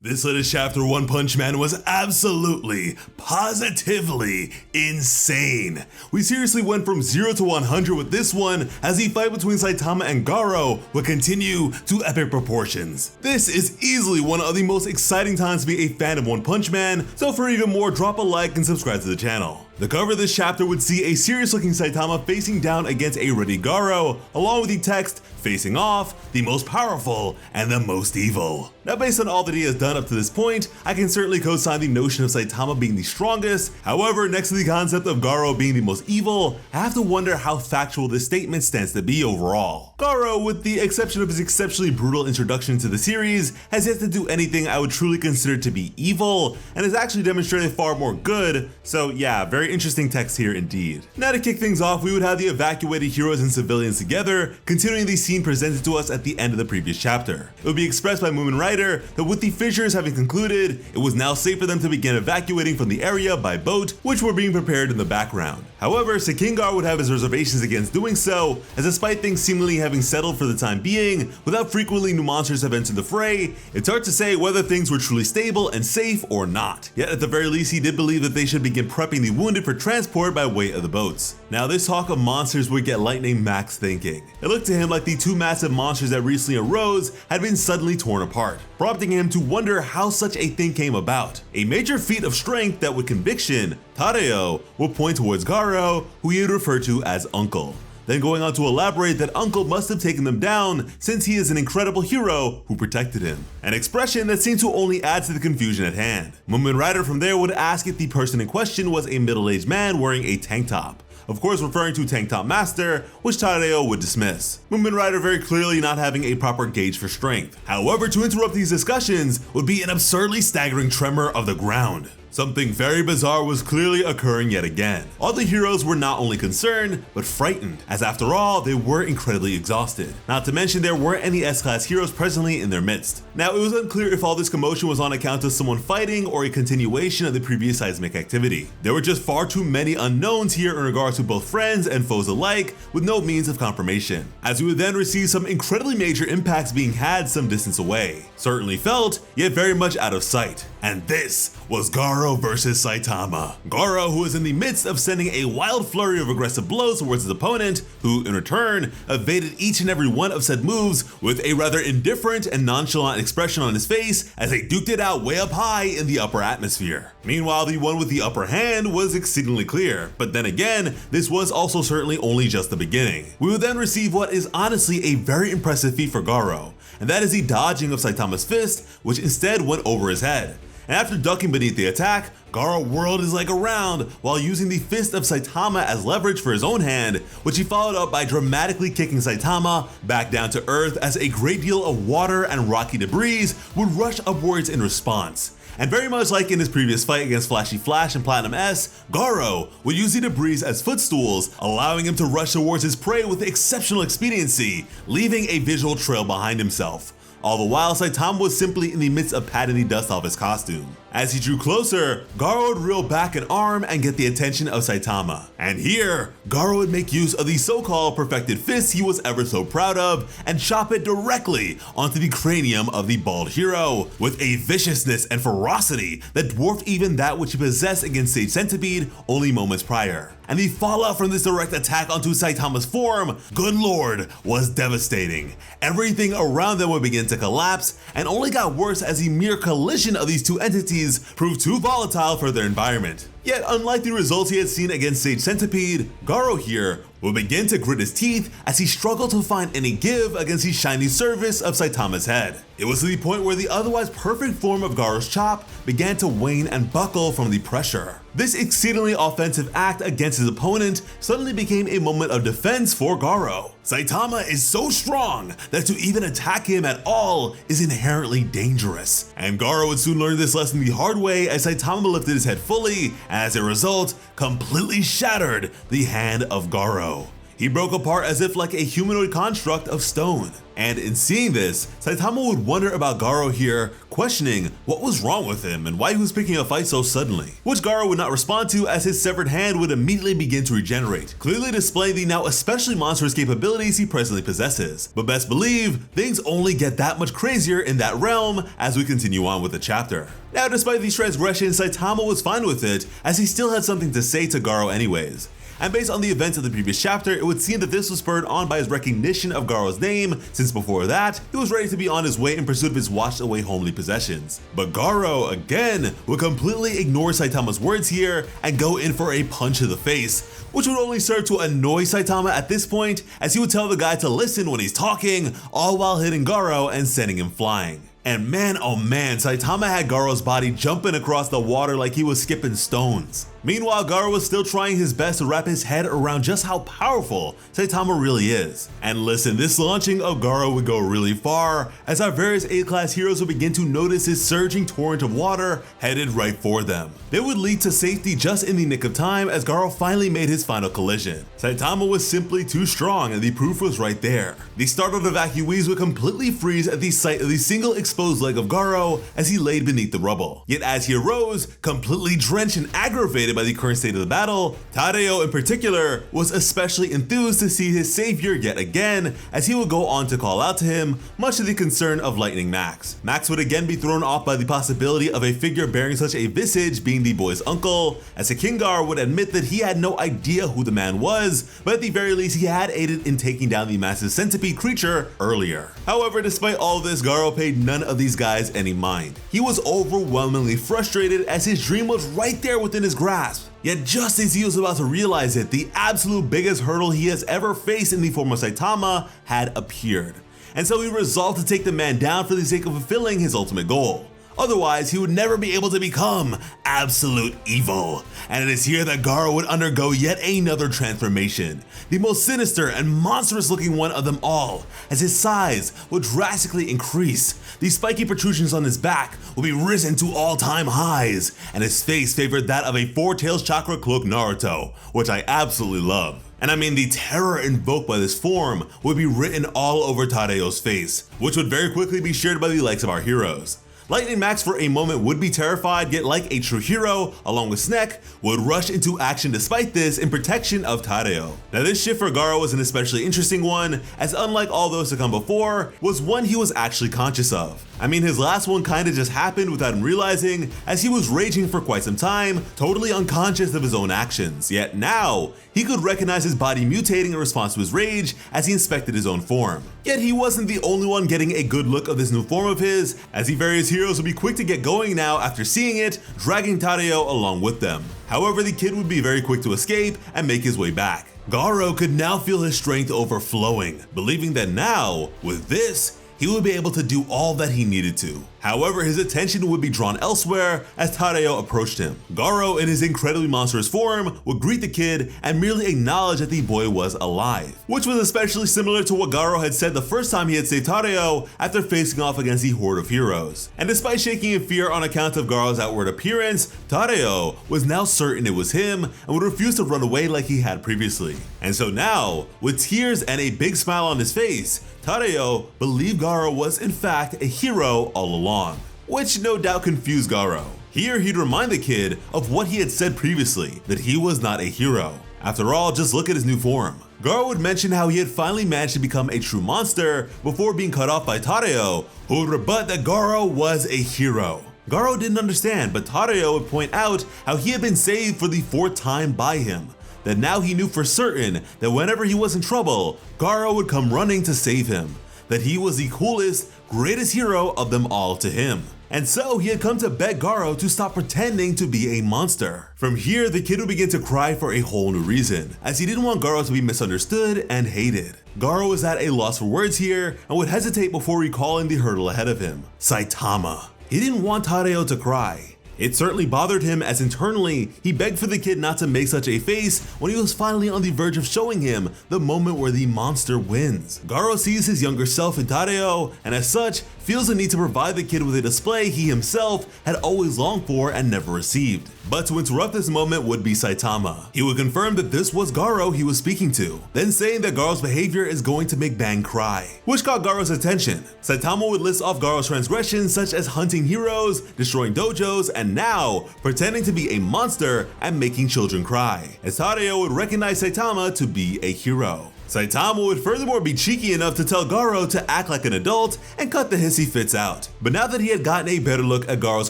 This latest chapter, One Punch Man, was absolutely, positively insane. We seriously went from 0 to 100 with this one, as the fight between Saitama and Garou would continue to epic proportions. This is easily one of the most exciting times to be a fan of One Punch Man, so for even more, drop a like and subscribe to the channel. The cover of this chapter would see a serious-looking Saitama facing down against a ready Garou, along with the text, "Facing off, the most powerful and the most evil." Now, based on all that he has done up to this point, I can certainly co-sign the notion of Saitama being the strongest. However, next to the concept of Garou being the most evil, I have to wonder how factual this statement stands to be overall. Garou, with the exception of his exceptionally brutal introduction to the series, has yet to do anything I would truly consider to be evil, and has actually demonstrated far more good, so yeah, very interesting text here indeed. Now, to kick things off, we would have the evacuated heroes and civilians together, continuing the scene presented to us at the end of the previous chapter. It would be expressed by Moomin Rider that with the fissures having concluded, it was now safe for them to begin evacuating from the area by boat, which were being prepared in the background. However, Sakingar would have his reservations against doing so, as despite things seemingly having settled for the time being, without frequently new monsters have entered the fray, it's hard to say whether things were truly stable and safe or not. Yet at the very least, he did believe that they should begin prepping the wounded for transport by way of the boats. Now, this talk of monsters would get Lightning Max thinking. It looked to him like the two massive monsters that recently arose had been suddenly torn apart, prompting him to wonder how such a thing came about. A major feat of strength that with conviction, Tadeo would point towards Garou, who he would refer to as Uncle. Then going on to elaborate that Uncle must have taken them down since he is an incredible hero who protected him. An expression that seemed to only add to the confusion at hand. Moomin Rider from there would ask if the person in question was a middle-aged man wearing a tank top, of course referring to Tank Top Master, which Tadeo would dismiss. Moomin Rider very clearly not having a proper gauge for strength. However, to interrupt these discussions would be an absurdly staggering tremor of the ground. Something very bizarre was clearly occurring yet again. All the heroes were not only concerned, but frightened, as after all, they were incredibly exhausted. Not to mention there weren't any S-Class heroes presently in their midst. Now, it was unclear if all this commotion was on account of someone fighting or a continuation of the previous seismic activity. There were just far too many unknowns here in regards to both friends and foes alike, with no means of confirmation, as we would then receive some incredibly major impacts being had some distance away. Certainly felt, yet very much out of sight. And this was Garou versus Saitama. Garou, who was in the midst of sending a wild flurry of aggressive blows towards his opponent, who in return evaded each and every one of said moves with a rather indifferent and nonchalant expression on his face as they duked it out way up high in the upper atmosphere. Meanwhile, the one with the upper hand was exceedingly clear, but then again, this was also certainly only just the beginning. We would then receive what is honestly a very impressive feat for Garou, and that is the dodging of Saitama's fist, which instead went over his head. And after ducking beneath the attack, Garou whirled his leg around while using the fist of Saitama as leverage for his own hand, which he followed up by dramatically kicking Saitama back down to earth as a great deal of water and rocky debris would rush upwards in response. And very much like in his previous fight against Flashy Flash and Platinum S, Garou would use the debris as footstools, allowing him to rush towards his prey with exceptional expediency, leaving a visual trail behind himself. All the while, Saitama was simply in the midst of patting the dust off his costume. As he drew closer, Garou would reel back an arm and get the attention of Saitama. And here, Garou would make use of the so-called perfected fist he was ever so proud of and chop it directly onto the cranium of the bald hero, with a viciousness and ferocity that dwarfed even that which he possessed against Sage Centipede only moments prior. And the fallout from this direct attack onto Saitama's form, good lord, was devastating. Everything around them would begin to collapse, and only got worse as the mere collision of these two entities proved too volatile for their environment. Yet, unlike the results he had seen against Sage Centipede, Garou here would begin to grit his teeth as he struggled to find any give against the shiny surface of Saitama's head. It was to the point where the otherwise perfect form of Garou's chop began to wane and buckle from the pressure. This exceedingly offensive act against his opponent suddenly became a moment of defense for Garou. Saitama is so strong that to even attack him at all is inherently dangerous. And Garou would soon learn this lesson the hard way as Saitama lifted his head fully, and as a result, completely shattered the hand of Garou. He broke apart as if like a humanoid construct of stone. And in seeing this, Saitama would wonder about Garou here, questioning what was wrong with him and why he was picking a fight so suddenly, which Garou would not respond to as his severed hand would immediately begin to regenerate, clearly displaying the now especially monstrous capabilities he presently possesses. But best believe, things only get that much crazier in that realm as we continue on with the chapter. Now, despite these transgressions, Saitama was fine with it as he still had something to say to Garou anyways. And based on the events of the previous chapter, it would seem that this was spurred on by his recognition of Garou's name, since before that, he was ready to be on his way in pursuit of his washed away homely possessions. But Garou, again, would completely ignore Saitama's words here and go in for a punch to the face, which would only serve to annoy Saitama at this point, as he would tell the guy to listen when he's talking, all while hitting Garou and sending him flying. And man, oh man, Saitama had Garou's body jumping across the water like he was skipping stones. Meanwhile, Garou was still trying his best to wrap his head around just how powerful Saitama really is. And listen, this launching of Garou would go really far, as our various A-class heroes would begin to notice his surging torrent of water headed right for them. They would lead to safety just in the nick of time as Garou finally made his final collision. Saitama was simply too strong and the proof was right there. The startled evacuees would completely freeze at the sight of the single exposed leg of Garou as he laid beneath the rubble. Yet as he arose, completely drenched and aggravated by the current state of the battle, Tadeo in particular was especially enthused to see his savior yet again, as he would go on to call out to him, much to the concern of Lightning Max. Max would again be thrown off by the possibility of a figure bearing such a visage being the boy's uncle, as Sakingar would admit that he had no idea who the man was, but at the very least he had aided in taking down the massive centipede creature earlier. However, despite all this, Garou paid none of these guys any mind. He was overwhelmingly frustrated as his dream was right there within his grasp. Yet just as he was about to realize it, the absolute biggest hurdle he has ever faced in the form of Saitama had appeared. And so he resolved to take the man down for the sake of fulfilling his ultimate goal. Otherwise, he would never be able to become absolute evil. And it is here that Garou would undergo yet another transformation, the most sinister and monstrous looking one of them all, as his size would drastically increase, the spiky protrusions on his back would be risen to all-time highs, and his face favored that of a four-tails chakra cloak Naruto, which I absolutely love. And I mean, the terror invoked by this form would be written all over Tadeo's face, which would very quickly be shared by the likes of our heroes. Lightning Max for a moment would be terrified, yet like a true hero, along with Snek, would rush into action despite this in protection of Tadeo. Now this shift for Garou was an especially interesting one, as unlike all those to come before, was one he was actually conscious of. I mean, his last one kinda just happened without him realizing, as he was raging for quite some time, totally unconscious of his own actions. Yet now, he could recognize his body mutating in response to his rage as he inspected his own form. Yet he wasn't the only one getting a good look of this new form of his, as the various heroes would be quick to get going now after seeing it, dragging Tadeo along with them. However, the kid would be very quick to escape and make his way back. Garou could now feel his strength overflowing, believing that now, with this, he would be able to do all that he needed to. However, his attention would be drawn elsewhere as Tadeo approached him. Garou, in his incredibly monstrous form, would greet the kid and merely acknowledge that the boy was alive, which was especially similar to what Garou had said the first time he had saved Tadeo after facing off against the horde of heroes. And despite shaking in fear on account of Garou's outward appearance, Tadeo was now certain it was him and would refuse to run away like he had previously. And so now, with tears and a big smile on his face, Tadeo believed Garou was in fact a hero all along, which no doubt confused Garou. Here he'd remind the kid of what he had said previously, that he was not a hero. After all, just look at his new form. Garou would mention how he had finally managed to become a true monster before being cut off by Tadeo, who would rebut that Garou was a hero. Garou didn't understand, but Tadeo would point out how he had been saved for the 4th time by him. That now he knew for certain that whenever he was in trouble, Garou would come running to save him. That he was the coolest, greatest hero of them all to him. And so he had come to beg Garou to stop pretending to be a monster. From here, the kid would begin to cry for a whole new reason, as he didn't want Garou to be misunderstood and hated. Garou was at a loss for words here and would hesitate before recalling the hurdle ahead of him, Saitama. He didn't want Tadeo to cry. It certainly bothered him, as internally, he begged for the kid not to make such a face when he was finally on the verge of showing him the moment where the monster wins. Garou sees his younger self in Tadeo, and as such, feels the need to provide the kid with a display he himself had always longed for and never received. But to interrupt this moment would be Saitama. He would confirm that this was Garou he was speaking to, then saying that Garou's behavior is going to make Bang cry, which caught Garou's attention. Saitama would list off Garou's transgressions such as hunting heroes, destroying dojos, and now pretending to be a monster and making children cry, as Tadeo would recognize Saitama to be a hero. Saitama would furthermore be cheeky enough to tell Garou to act like an adult and cut the hissy fits out. But now that he had gotten a better look at Garou's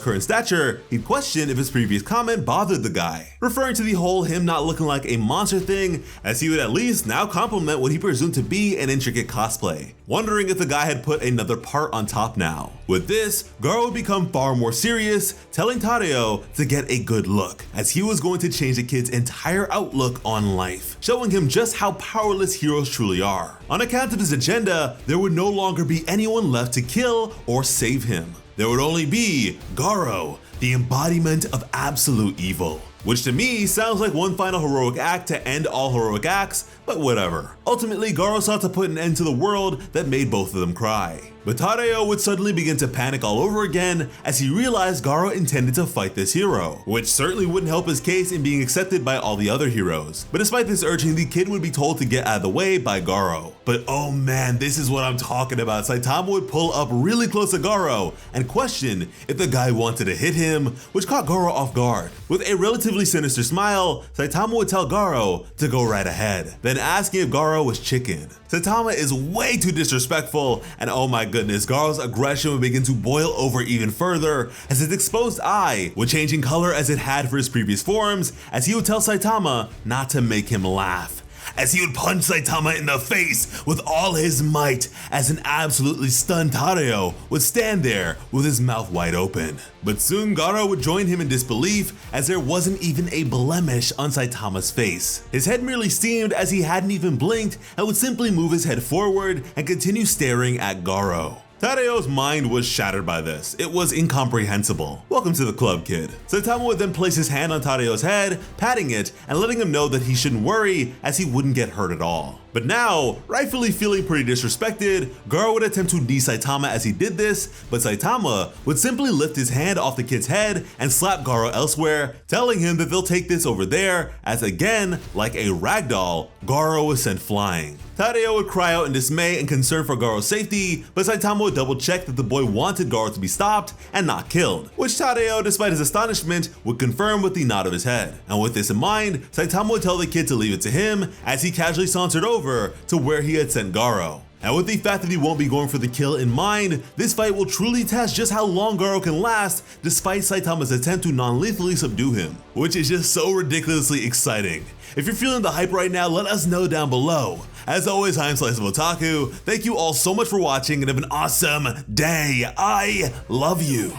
current stature, he'd question if his previous comment bothered the guy, referring to the whole him not looking like a monster thing, as he would at least now compliment what he presumed to be an intricate cosplay, wondering if the guy had put another part on top now. With this, Garou would become far more serious, telling Tadeo to get a good look, as he was going to change the kid's entire outlook on life, showing him just how powerless heroes truly are. On account of his agenda, there would no longer be anyone left to kill or save him. There would only be Garou, the embodiment of absolute evil. Which to me sounds like one final heroic act to end all heroic acts, but whatever. Ultimately, Garou sought to put an end to the world that made both of them cry. But Tadeo would suddenly begin to panic all over again as he realized Garou intended to fight this hero, which certainly wouldn't help his case in being accepted by all the other heroes. But despite this urging, the kid would be told to get out of the way by Garou. But oh man, this is what I'm talking about. Saitama would pull up really close to Garou and question if the guy wanted to hit him, which caught Garou off guard. With a relatively sinister smile, Saitama would tell Garou to go right ahead, then asking if Garou was chicken. Saitama is way too disrespectful, and oh my goodness, Garou's aggression would begin to boil over even further as his exposed eye would change in color as it had for his previous forms, as he would tell Saitama not to make him laugh, as he would punch Saitama in the face with all his might, as an absolutely stunned Tadeo would stand there with his mouth wide open. But soon Garou would join him in disbelief, as there wasn't even a blemish on Saitama's face. His head merely steamed as he hadn't even blinked and would simply move his head forward and continue staring at Garou. Tadeo's mind was shattered by this. It was incomprehensible. Welcome to the club, kid. Saitama would then place his hand on Tadeo's head, patting it and letting him know that he shouldn't worry, as he wouldn't get hurt at all. But now, rightfully feeling pretty disrespected, Garou would attempt to knee Saitama as he did this, but Saitama would simply lift his hand off the kid's head and slap Garou elsewhere, telling him that they'll take this over there, as again, like a ragdoll, Garou was sent flying. Tadeo would cry out in dismay and concern for Garou's safety, but Saitama would double check that the boy wanted Garou to be stopped and not killed, which Tadeo, despite his astonishment, would confirm with the nod of his head. And with this in mind, Saitama would tell the kid to leave it to him, as he casually sauntered over to where he had sent Garou. And with the fact that he won't be going for the kill in mind, this fight will truly test just how long Garou can last despite Saitama's attempt to non-lethally subdue him, which is just so ridiculously exciting. If you're feeling the hype right now, let us know down below. As always, I'm Slice of Otaku. Thank you all so much for watching and have an awesome day. I love you.